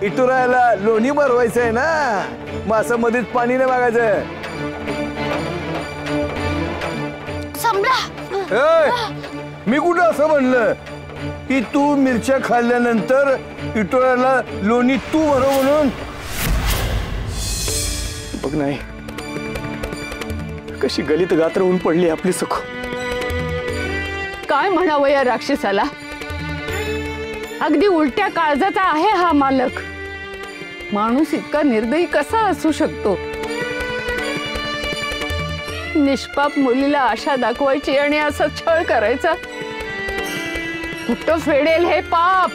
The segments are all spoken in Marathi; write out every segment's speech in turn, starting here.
इटुरायला लोणी भरवायचंय ना, मग असं मध्येच पाणी नाही मागायचं. मी कुठं असं म्हणलं की तू मिरच्या खाल्ल्यानंतर इटुरायला लोणी तू भरव म्हणून. बघ नाही कशी गलीत गात्र होऊन पडली आपली सुख. काय म्हणावं या राक्षसाला. अगदी उलट्या काळजाचा आहे हा मालक. माणूस इतका निर्दयी कसा असू शकतो. निष्पाप मुलीला आशा दाखवायची आणि असा छळ करायचा. कुठं फेडेल हे पाप.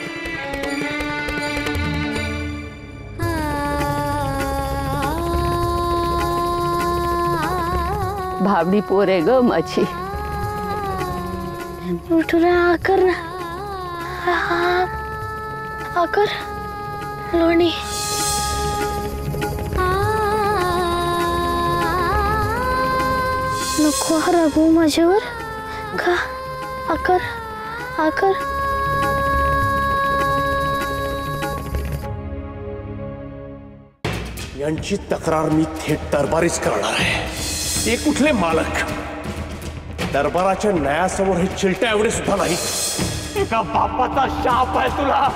भाबडी पोरे ग माझी. आकर आकर लोणी. नको रागू माझ्यावर. खा आकर आकर. यांची तक्रार मी थेट दरबारीच करणार आहे. ते कुठले मालक. दरबाराच्या न्यायासमोर हे चिलट्या एवढे सुद्धा नाही. एका बापाचा शाप आहे तुला.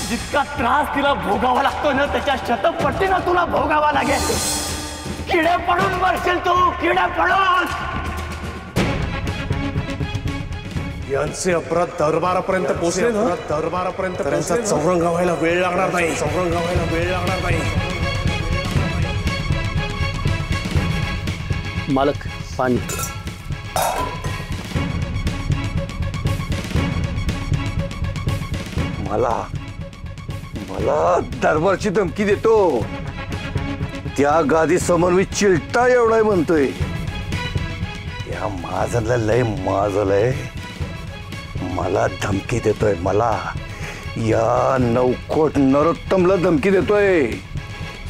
जितका त्रास तिला भोगावा लागतो ना त्याच्या शतपटीनं तुला भोगावा लागेल. किडे पडून मरशील तू. किडे पडून. यांचे अपराध दरबारापर्यंत पोहोचले ना. दरबारापर्यंत त्यांचा चौरंग व्हायला वेळ लागणार नाही. चौरंग व्हायला वेळ लागणार नाही. मालक पाणी. मला दरबारची धमकी देतो. त्या गादी समोर मी चिलटा एवढा म्हणतोय. त्या महाजनला लय माजलंय. मला धमकी देतोय. मला या नवकोट नरोत्तमला धमकी देतोय.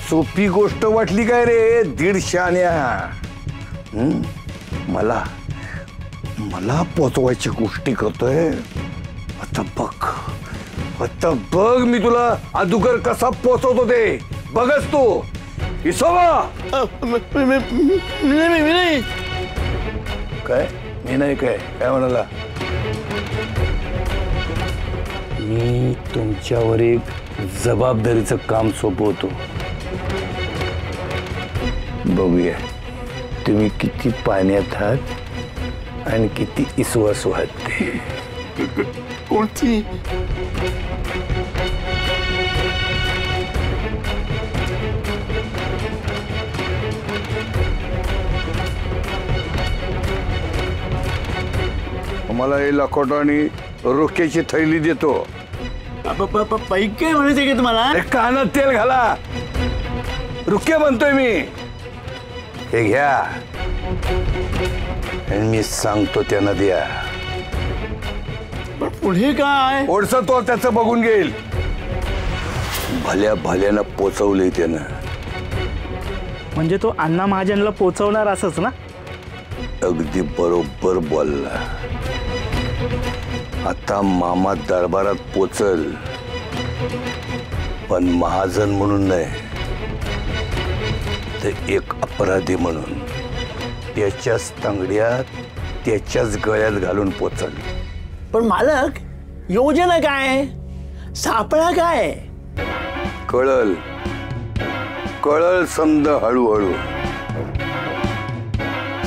सोपी गोष्ट वाटली काय रे 150 आण्या. मला मला पोचवायची गोष्टी करतोय. आता बघ मी तुला अदुगर कसा पोचवतो ते बघच तू. इसोबा काय मी नाही काय म्हणाला. मी तुमच्यावर एक जबाबदारीचं काम सोपवतो. बघूया तुम्ही किती पाण्यात आहात आणि किती इसवासू आहात ते. कोणती मला हे लखोट आणि रोक्याची थैली देतो. पैके म्हणायचे की तुम्हाला. कानात तेल घाला. रुक्या म्हणतोय मी. हे घ्या आणि मी सांगतो त्यांना द्या. पुढे काय ओढसा तो त्याचं बघून घेईल. भल्यानं पोचवलंय त्यानं. म्हणजे तो अण्णा महाजनला पोचवणार असंच ना. अगदी बरोबर बोलला. आता मामा दरबारात पोचल पण महाजन म्हणून नाही तर एक अपराधी म्हणून. त्याच्याच तांगड्यात त्याच्याच गळ्यात घालून पोचल. पण मालक योजना काय. सापळा काय. कळल समद हळूहळू.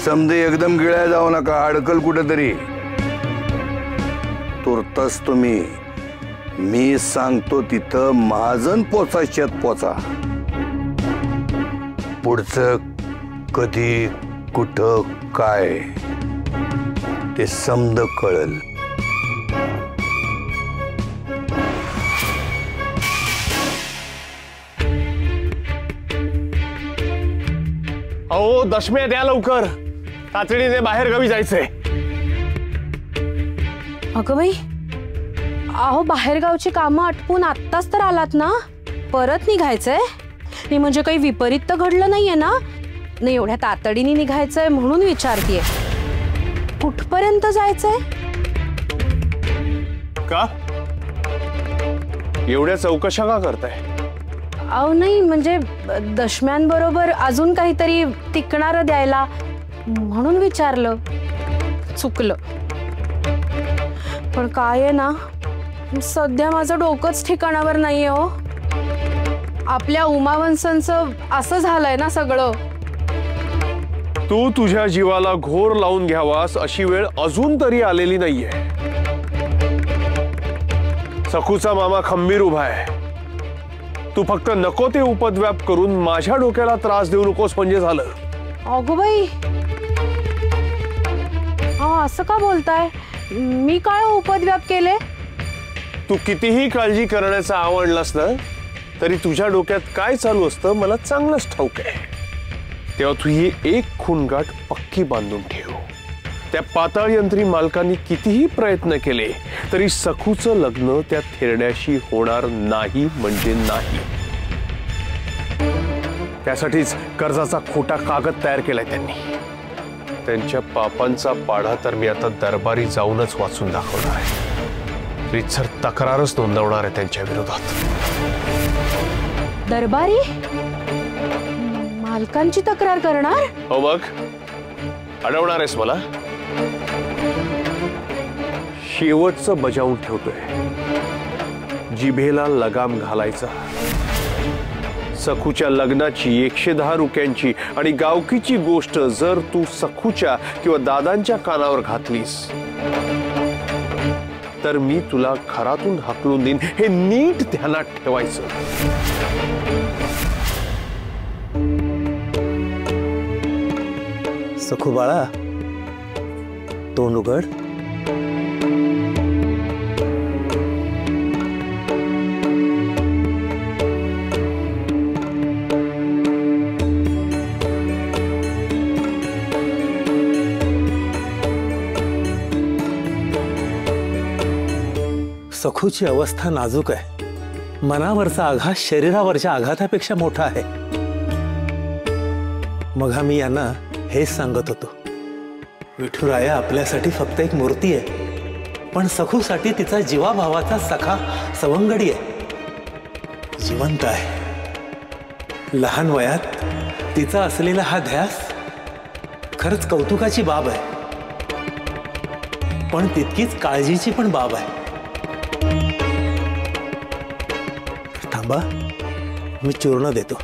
समद एकदम गिळ्या जाऊ नका. अडकल कुठेतरी. तुर्तास तुम्ही मी सांगतो तिथं महाजन पोचायच्यात पोचा. पुढचं कधी कुठं काय ते समद कळल. अहो दशम्या द्या लवकर. तातडीने बाहेर गावी जायचंय. अगं बाई, अहो बाहेरगावची कामं आटपून आत्ताच तर आलात ना. परत निघायचंय. म्हणजे काही विपरीत तर घडलं नाहीये ना. नाही एवढ्या तातडीने निघायचंय म्हणून विचारतीये. कुठपर्यंत जायचंय? का एवढ्या चौकशा का करताय? अहो नाही म्हणजे दशम्यांबरोबर अजून काहीतरी टिकणारं द्यायला म्हणून विचारलं. चुकलं. पण काय आहे ना, सध्या माझं डोकंच ठिकाणावर नाहीये हो. आपल्या उमावंसांचं असं झालंय ना सगळं. तू तुझ्या जीवाला घोर लावून घ्यावास अशी वेळ अजून तरी आलेली नाहीये. सखूचा मामा खंबीर उभा आहे. तू फक्त नको ते उपद्व्याप करून माझ्या डोक्याला त्रास देऊ नकोस म्हणजे झालं. अगो बाई, असं का बोलताय? मी काय उपद्व्याप केले? तू कितीही काळजी करण्याचं आवडलास ना तरी तुझ्या डोक्यात काय चालू असतं मला चांगलंच ठाऊक आहे. तेव्हा तू ही एक खूणगाठ पक्की बांधून ठेव. त्या पाताळ यंत्री मालकांनी कितीही प्रयत्न केले तरी सखूचं लग्न त्या थेरड्याशी होणार नाही म्हणजे नाही. त्यासाठीच कर्जाचा खोटा कागद तयार केलाय त्यांनी. त्यांच्या पापांचा पाढा तर मी आता दरबारी जाऊनच वाचून दाखवणार आहे. रीतसर तक्रारच नोंदवणार आहे त्यांच्या विरोधात. दरबारी? मालकांची तक्रार करणार? हो मग अडवणार आहेस मला? शेवटचं बजावून ठेवतोय. जिभेला लगाम घालायचा. सखूच्या लग्नाची 110 रुपयांची आणि गावकीची गोष्ट जर तू सखूच्या किंवा दादांच्या कानावर घातलीस तर मी तुला घरातून हाकलून देईन हे नीट ध्यानात ठेवायचं. सखू बाळा, तोंड उघड. सखूची अवस्था नाजूक आहे. मनावरचा आघात शरीरावरच्या आघातापेक्षा मोठा आहे. मग आम्ही यांना हेच सांगत होतो, विठुराया आपल्यासाठी फक्त एक मूर्ती आहे, पण सखूसाठी तिचा जीवाभावाचा सखा सवंगडी आहे. जिवंत आहे. लहान वयात तिचा असलेला हा ध्यास खरंच कौतुकाची बाब आहे, पण तितकीच काळजीची पण बाब आहे. थांबा, मी चूर्ण देतो.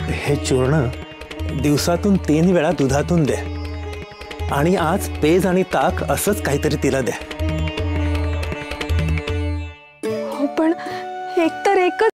हे चूर्ण दिवसातून 3 वेळा दुधातून द्या आणि आज पेज आणि ताक असंच काहीतरी तिला द्या. हो पण एकतर एकच